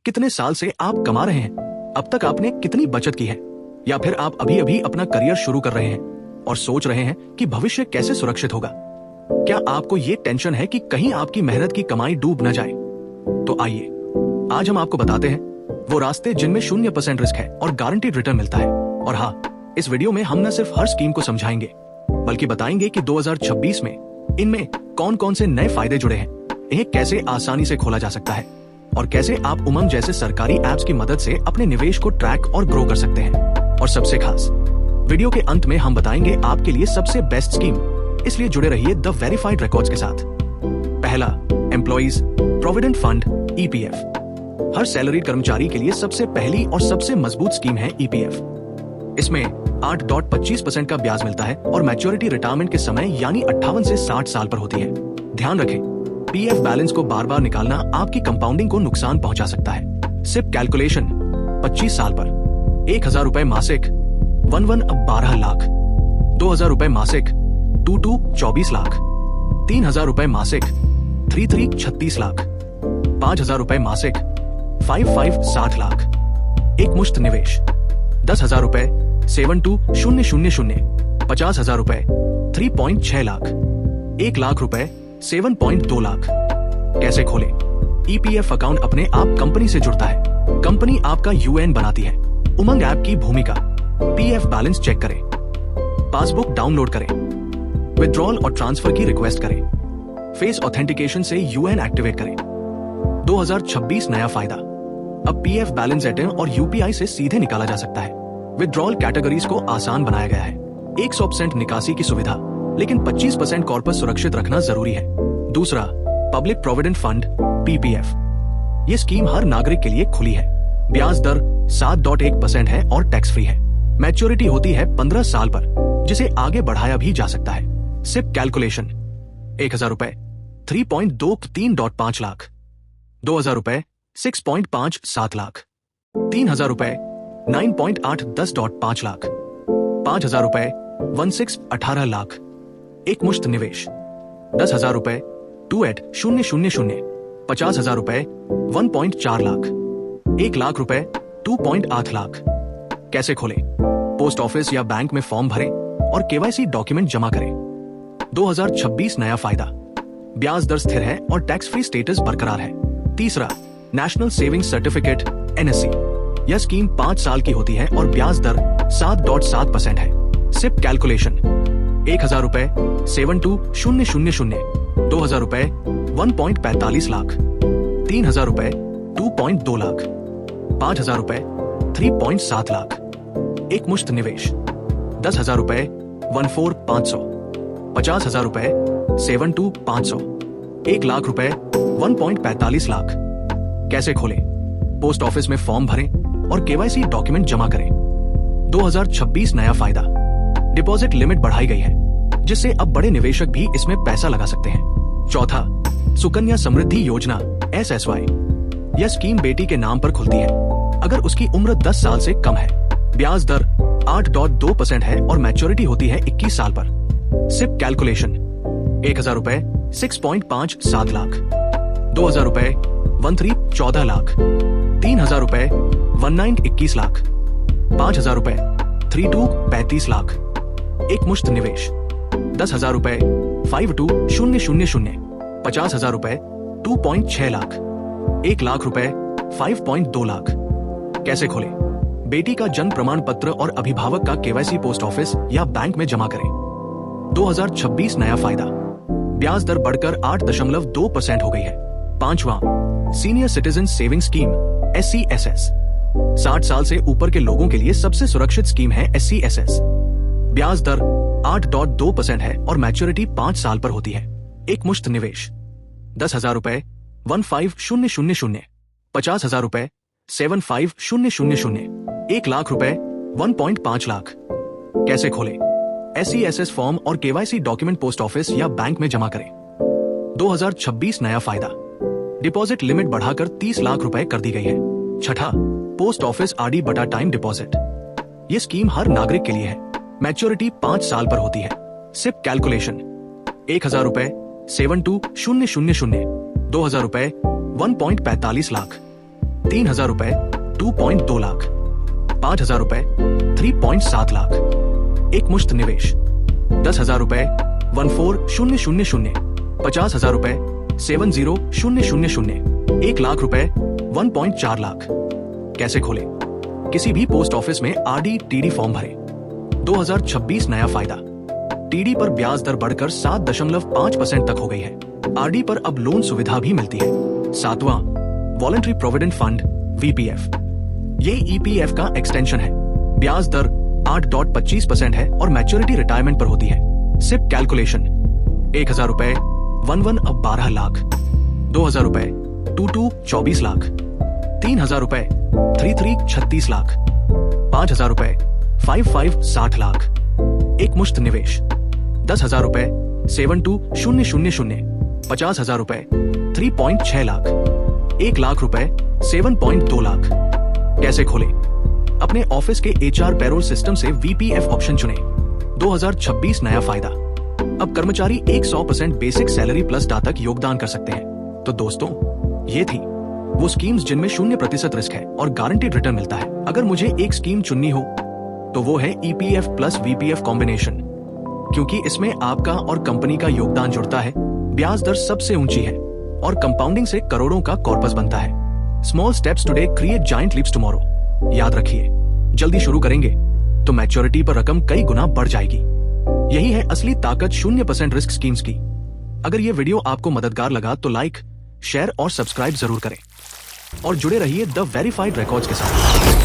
कितने साल से आप कमा रहे हैं, अब तक आपने कितनी बचत की है, या फिर आप अभी अभी अपना करियर शुरू कर रहे हैं और सोच रहे हैं कि भविष्य कैसे सुरक्षित होगा। क्या आपको ये टेंशन है कि कहीं आपकी मेहनत की कमाई डूब न जाए? तो आइए आज हम आपको बताते हैं वो रास्ते जिनमें 0% रिस्क है और गारंटीड रिटर्न मिलता है। और हाँ, इस वीडियो में हम न सिर्फ हर स्कीम को समझाएंगे बल्कि बताएंगे कि 2026 में इनमें कौन कौन से नए फायदे जुड़े हैं, इन्हें कैसे आसानी से खोला जा सकता है और कैसे आप उमंग जैसे सरकारी ऐप्स की मदद से अपने निवेश को ट्रैक और ग्रो कर सकते हैं। और सबसे खास, वीडियो के अंत में हम बताएंगे आपके लिए सबसे बेस्ट स्कीम, इसलिए जुड़े रहिए द वेरीफाइड रिकॉर्ड्स के साथ। पहला, एम्प्लॉइज प्रोविडेंट फंड EPF। हर सैलरी कर्मचारी के लिए सबसे पहली और सबसे मजबूत स्कीम है EPF। इसमें 8.25% का ब्याज मिलता है और मैच्योरिटी रिटायरमेंट के समय यानी 58 से 60 साल पर होती है। ध्यान रखें, PF बैलेंस को बार बार निकालना आपकी कंपाउंडिंग को नुकसान पहुंचा सकता है। सिप कैलकुलेशन, 25 साल पर 1,000 रुपए मासिक 11 अब 12 लाख, 2,000 रुपए मासिक 22 24 लाख, 3,000 रुपए मासिक 33 36 लाख, 5,000 रुपए मासिक 55 60 लाख। एक मुश्त निवेश 10,000 रुपए 72000, 50,000 रुपए 3.6 लाख, 1 लाख रुपए 7.2 लाख। कैसे खोलें? EPF अकाउंट अपने आप कंपनी से जुड़ता है, कंपनी आपका UN बनाती है। उमंग ऐप की भूमिका, PF बैलेंस चेक करें, पासबुक डाउनलोड करें, विड्रॉल और ट्रांसफर की रिक्वेस्ट करें, फेस ऑथेंटिकेशन से UN एक्टिवेट करें। 2026 नया फायदा, अब PF बैलेंस ATM और UPI से सीधे निकाला जा सकता है। विड्रॉल कैटेगरीज को आसान बनाया गया है, 100% निकासी की सुविधा, लेकिन 25% कॉर्पस सुरक्षित रखना जरूरी है। दूसरा, पब्लिक प्रोविडेंट फंड PPF। ये स्कीम हर नागरिक के लिए खुली है। ब्याज दर 7.1% है और टैक्स फ्री है। मैच्योरिटी होती है 15 साल पर, जिसे आगे बढ़ाया भी जा सकता है। सिप कैलकुलेशन, 1,000 रुपए 3.5 लाख, 2,000 रुपए 6.5 7 लाख, 3,000 रुपए 9.8 लाख, 5,000 रुपए 18 लाख। एक मुश्त निवेश 10,000 रुपए 2.000, 50,000 रुपए 1.4 लाख, 1 लाख रुपए 2.8 लाख। कैसे खोलें? पोस्ट ऑफिस या बैंक में फॉर्म भरें और KYC डॉक्यूमेंट जमा करें। 2026 नया फायदा, ब्याज दर स्थिर है और टैक्स फ्री स्टेटस बरकरार है। तीसरा, नेशनल सेविंग्स सर्टिफिकेट NSC। यह स्कीम 5 साल की होती है और ब्याज दर 7.7% है। सिप कैलकुलेशन, 1,000 रुपए 72000, 2,000 रुपए 1.45 लाख, 3,000 रुपए 2.2 लाख, 5,000 रुपए 3.7 लाख। एक मुश्त निवेश 10,000 रुपए 14,500, 50,000 रुपए 72,500, 1 लाख रुपए 1.45 लाख। कैसे खोलें? पोस्ट ऑफिस में फॉर्म भरें और KYC डॉक्यूमेंट जमा करें। 2026 नया फायदा, डिपॉजिट लिमिट बढ़ाई गई है, जिससे अब बड़े निवेशक भी इसमें पैसा लगा सकते हैं। चौथा, सुकन्या समृद्धि योजना SSY। यह स्कीम बेटी के नाम पर खुलती है अगर उसकी उम्र 10 साल से कम है। ब्याज दर 8.2% है और मैच्योरिटी होती है 21 साल पर। सिप कैलकुलेशन, 1,000 रुपए 6.57 लाख, 2,000 रुपए 14 लाख, 3,000 रुपए 21 लाख, 5,000 रुपए 35 लाख। एक मुश्त निवेश 10,000 रुपए 52,000, 50,000 रुपए 2.6 लाख, 1 लाख रुपए 5.2 लाख। कैसे खोलें? बेटी का जन्म प्रमाण पत्र और अभिभावक का KYC पोस्ट ऑफिस या बैंक में जमा करें। 2026 नया फायदा, ब्याज दर बढ़कर 8.2% हो गई है। पांचवा, senior citizen saving scheme SCSS। 60 साल से ऊपर के लोगों के लिए सबसे सुरक्षित स्कीम है SCSS। ब्याज दर 8.2% है और मैच्योरिटी 5 साल पर होती है। एक मुश्त निवेश 10,000 रुपए 15,000, 50,000 रुपए 75,000, 1 लाख रुपए 1.5 लाख। कैसे खोलें? SCSS फॉर्म और KYC डॉक्यूमेंट पोस्ट ऑफिस या बैंक में जमा करें। 2026 नया फायदा, डिपॉजिट लिमिट बढ़ाकर 30 लाख रुपए कर दी गई है। छठा, पोस्ट ऑफिस RD बटा टाइम डिपॉजिट। ये स्कीम हर नागरिक के लिए है, मैच्योरिटी 5 साल पर होती है। सिप कैलकुलेशन, 1,000 रुपए 72,000, 2,000 रुपए 1.45 लाख, 3,000 रुपए 2.2 लाख, 5,000 रुपए 3.7 लाख, एक मुश्त निवेश 10,000 रुपए 14,000, 50,000 रुपए 70,000, 1 लाख रुपए 1.4 लाख। कैसे खोले? किसी भी पोस्ट ऑफिस में आरडी टीडी फॉर्म भरें। 2026 नया फायदा, टीडी पर ब्याज दर बढ़कर 7.5% तक हो गई है। आरडी पर अब लोन सुविधा भी मिलती है। 7वां वॉलंटरी प्रोविडेंट फंड वीपीएफ, ये ईपीएफ का एक्सटेंशन है। ब्याज दर 8.25% है और मैच्योरिटी रिटायरमेंट पर होती है। सिप कैलकुलेशन 1,000 रुपए 11 अब 12 लाख, 2,000 रुपए 22 24 लाख, 3,000 रुपए 33 36 लाख, 5,000 रुपए 55 60 लाख, एक मुश्त निवेश 10,000 रुपए 72,000, 50,000 रुपए 3.6 लाख, 1 लाख रुपए 7.2 लाख। कैसे खोले? अपने ऑफिस के एचआर पैरोल सिस्टम से वीपीएफ ऑप्शन चुने। 2026 नया फायदा, अब कर्मचारी 100% बेसिक सैलरी प्लस डाटा तक योगदान कर सकते हैं। तो दोस्तों, ये थी वो स्कीम्स जिनमें 0% रिस्क है और गारंटीड रिटर्न मिलता है। अगर मुझे एक स्कीम चुननी हो तो वो है ईपीएफ प्लस वीपीएफ कॉम्बिनेशन, क्योंकि इसमें आपका और कंपनी का योगदान जुड़ता है, ब्याज दर सबसे ऊंची है और कंपाउंडिंग से करोड़ों का कॉर्पस बनता है। Small steps today create giant leaps tomorrow. याद रखिए, जल्दी शुरू करेंगे तो मैच्योरिटी पर रकम कई गुना बढ़ जाएगी। यही है असली ताकत 0% रिस्क स्कीम्स की। अगर ये वीडियो आपको मददगार लगा तो लाइक, शेयर और सब्सक्राइब जरूर करें और जुड़े रहिए द वेरीफाइड रिकॉर्ड्स के साथ।